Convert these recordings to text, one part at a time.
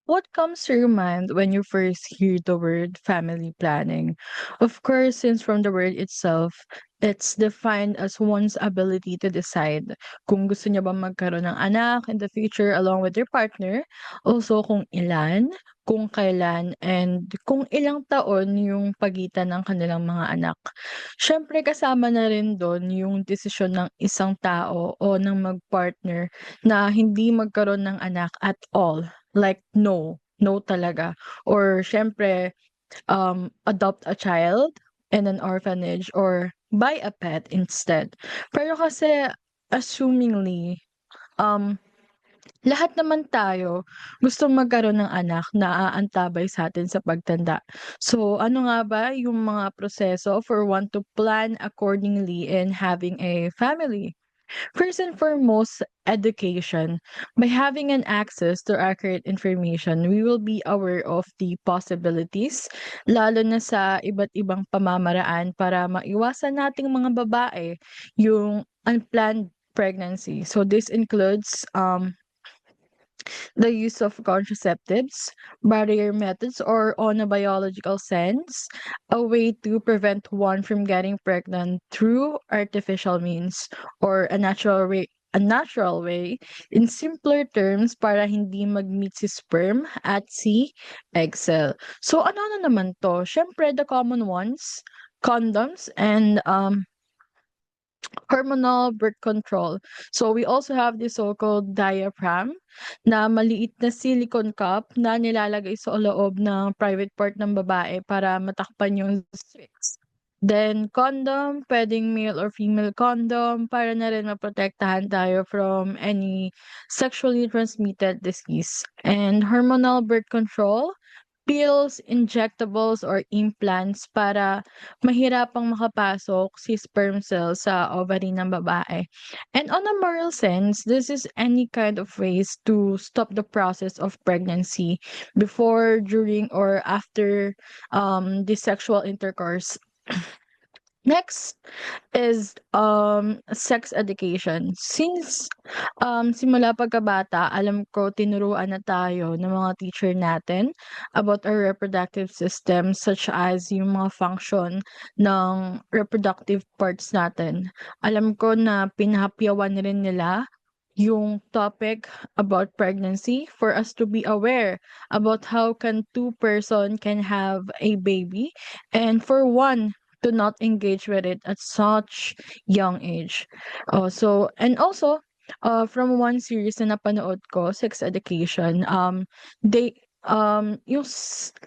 what comes to your mind when you first hear the word family planning? Of course, since from the word itself, it's defined as one's ability to decide kung gusto niya ba magkaroon ng anak in the future along with their partner, also kung ilan, kung kailan, and kung ilang taon yung pagitan ng kanilang mga anak. Siyempre kasama na rin dun yung desisyon ng isang tao o ng mag-partner na hindi magkaroon ng anak at all. Like, no. No talaga. Or siyempre, adopt a child in an orphanage or buy a pet instead. Pero kasi, assumingly, um, lahat naman tayo gustong magkaroon ng anak na aantabay sa atin sa pagtanda. So, ano nga ba yung mga proseso for one to plan accordingly in having a family? First and foremost, education. By having an access to accurate information, we will be aware of the possibilities, lalo na sa iba't ibang pamamaraan para maiwasan nating mga babae yung unplanned pregnancy. So this includes the use of contraceptives, barrier methods, or on a biological sense, a way to prevent one from getting pregnant through artificial means or a natural way, in simpler terms, para hindi mag-meet si sperm at si egg cell. So ano naman to? Syempre the common ones, condoms and hormonal birth control. So we also have the so-called diaphragm na maliit na silicone cup na nilalagay sa loob ng private part ng babae para matakpan yung cervix. Then condom, pwedeng male or female condom para na rin maprotektahan tayo from any sexually transmitted disease. And hormonal birth control, pills, injectables, or implants para mahirapang makapasok si sperm cell sa ovary ng babae. And on a moral sense, this is any kind of ways to stop the process of pregnancy before, during, or after the sexual intercourse. Next is sex education. Since simula pagkabata, alam ko tinuruan na tayo ng mga teacher natin about our reproductive system, such as yung mga function ng reproductive parts natin. Alam ko na pinahapyawan rin nila yung topic about pregnancy for us to be aware about how can two-person can have a baby and for one to not engage with it at such young age. From one series na napanood ko, Sex Education, they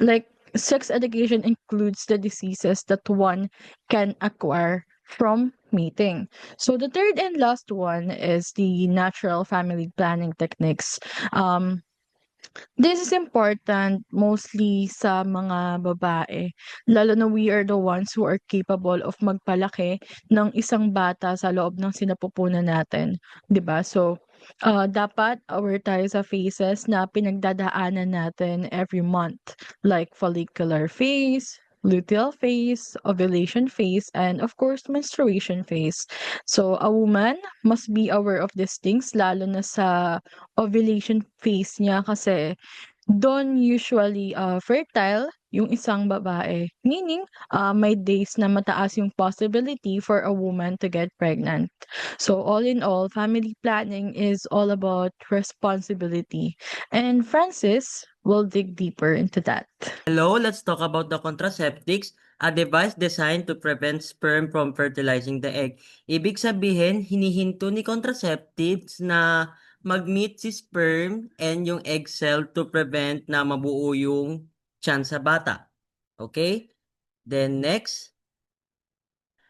like sex education includes the diseases that one can acquire from mating. So the third and last one is the natural family planning techniques. Um, this is important mostly sa mga babae, lalo na we are the ones who are capable of magpalaki ng isang bata sa loob ng sinapupunan natin, 'di ba? So, dapat aware tayo sa phases na pinagdadaanan natin every month, like follicular phase, luteal phase, ovulation phase, and of course, menstruation phase. So, a woman must be aware of these things, lalo na sa ovulation phase niya kasi dun usually, fertile yung isang babae. Meaning, may days na mataas yung possibility for a woman to get pregnant. So all in all, family planning is all about responsibility. And Francis will dig deeper into that. Hello, let's talk about the contraceptics, a device designed to prevent sperm from fertilizing the egg. Ibig sabihin, hinihinto ni contraceptives na mag-meet si sperm and yung egg cell to prevent na mabuo yung tiyan sa bata. Okay? Then next,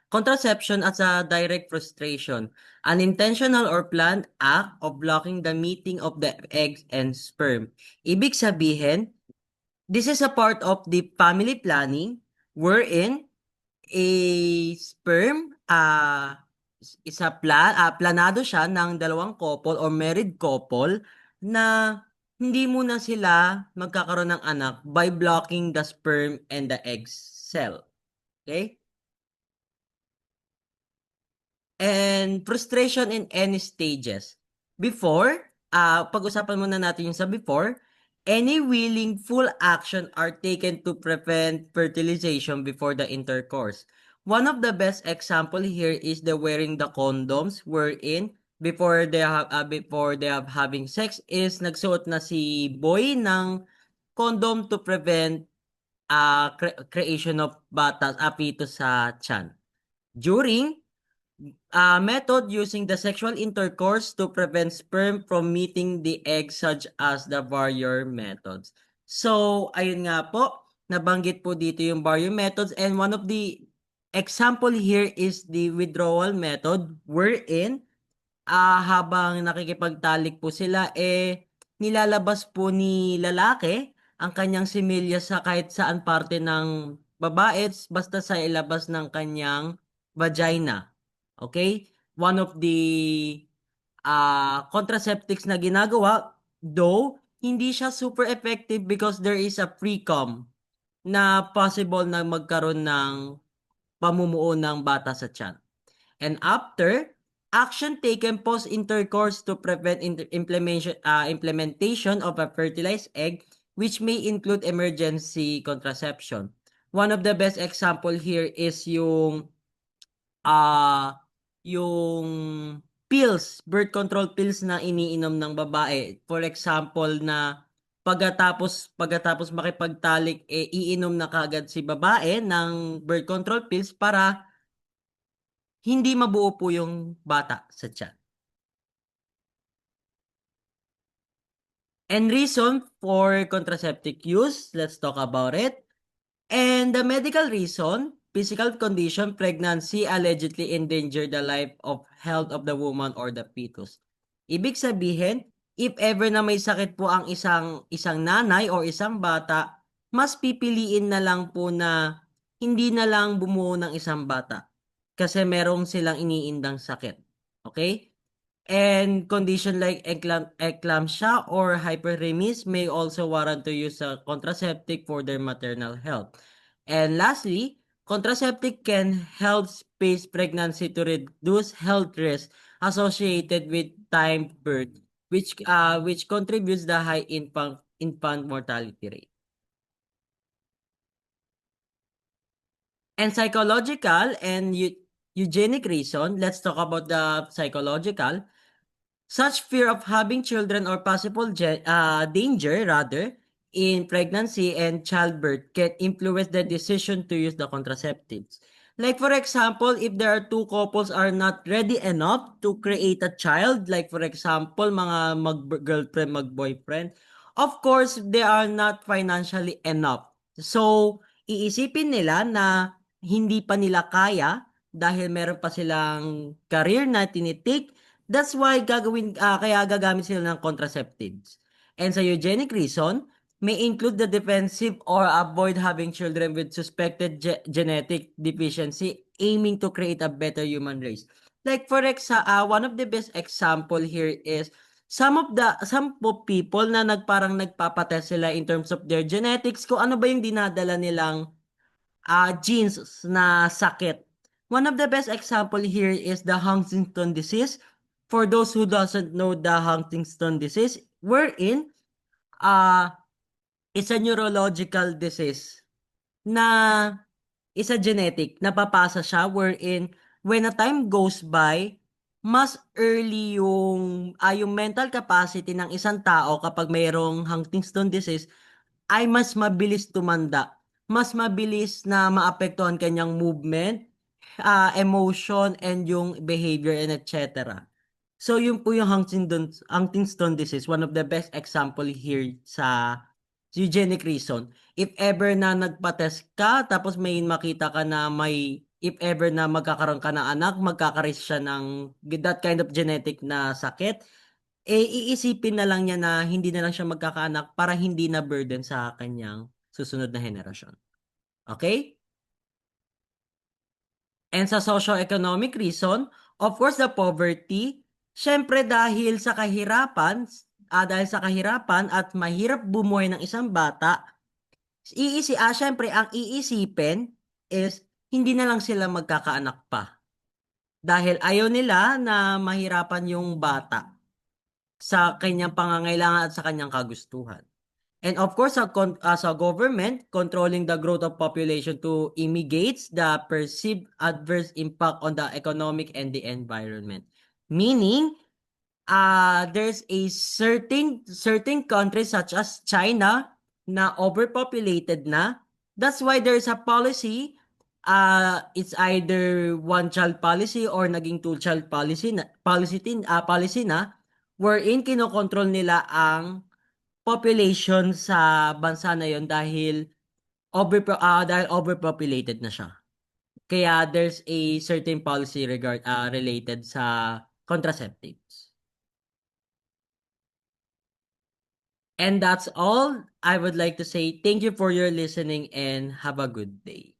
contraception as a direct frustration, an intentional or planned act of blocking the meeting of the eggs and sperm. Ibig sabihin, this is a part of the family planning wherein a sperm planado siya ng dalawang couple or married couple na hindi muna sila magkakaroon ng anak by blocking the sperm and the egg cell. Okay? And frustration in any stages. Before, pag-usapan muna natin yung sa before, Any willing full action are taken to prevent fertilization before the intercourse. One of the best example here is the wearing the condoms wherein before they have having sex is nagsuot na si boy ng condom to prevent creation of fetus sa tiyan. During method using the sexual intercourse to prevent sperm from meeting the egg such as the barrier methods. So, ayun nga po, nabanggit po dito yung barrier methods and one of the example here is the withdrawal method wherein habang nakikipagtalik po sila, nilalabas po ni lalaki ang kanyang similya sa kahit saan parte ng babae basta sa ilabas ng kanyang vagina. Okay? One of the contraceptives na ginagawa, though hindi siya super effective because there is a pre-com na possible na magkaroon ng pamumuo ng bata sa tiyan. And after, action taken post-intercourse to prevent implementation of a fertilized egg, which may include emergency contraception. One of the best example here is yung birth control pills na iniinom ng babae. For example na pagkatapos makipagtalik, iinom na kaagad si babae ng birth control pills para hindi mabuo po yung bata sa tiyan. And reason for contraceptive use, let's talk about it. And the medical reason, physical condition, pregnancy allegedly endanger the life of health of the woman or the fetus. Ibig sabihin, if ever na may sakit po ang isang nanay or isang bata, mas pipiliin na lang po na hindi na lang bumuo ng isang bata kasi merong silang iniindang sakit. Okay? And condition like eclampsia or hyperemesis may also warrant to use a contraceptive for their maternal health. And lastly, contraceptive can help space pregnancy to reduce health risks associated with time birth, which contributes the high infant mortality rate. And psychological and eugenic reason, let's talk about the psychological. Such fear of having children or possible danger, rather, in pregnancy and childbirth can influence the decision to use the contraceptives. Like for example, if there are two couples are not ready enough to create a child, like for example, mga mag-girlfriend, mag-boyfriend, of course, they are not financially enough. So, iisipin nila na hindi pa nila kaya dahil meron pa silang career na tinitake. That's why kaya gagamit sila ng contraceptives. And sa eugenic reason, may include the defensive or avoid having children with suspected genetic deficiency, aiming to create a better human race. Like for one of the best example here is some people na nagpapatest sila in terms of their genetics kung ano ba yung dinadala nilang genes na sakit. One of the best example here is the Huntington disease. For those who doesn't know the Huntington disease, wherein it's a neurological disease na is a genetic, napapasa siya wherein when a time goes by, mas early yung mental capacity ng isang tao kapag mayroong Huntington disease ay mas mabilis tumanda. Mas mabilis na maapektuhan kanyang movement, emotion, and yung behavior and etc. So, yun po yung Huntington disease. One of the best example here sa eugenic reason. If ever na nagpa-test ka, tapos may makita ka na if ever na magkakaroon ka ng anak, magkakaris siya ng that kind of genetic na sakit, iisipin na lang niya na hindi na lang siya magkakaanak para hindi na burden sa kanyang susunod na henerasyon. Okay? And sa socio-economic reason, of course, the poverty, syempre dahil sa kahirapan at mahirap bumuhay ng isang bata, syempre ang iisipin is hindi na lang sila magkakaanak pa. Dahil ayaw nila na mahirapan yung bata sa kanyang pangangailangan at sa kanyang kagustuhan. And of course, as a government, controlling the growth of population to mitigates the perceived adverse impact on the economic and the environment. Meaning, there's a certain countries such as China na overpopulated na. That's why there's a policy, it's either one child policy or naging two child policy na wherein kinokontrol nila ang population sa bansa na yon dahil overpopulated na siya. Kaya there's a certain policy related sa contraceptives. And that's all. I would like to say thank you for your listening and have a good day.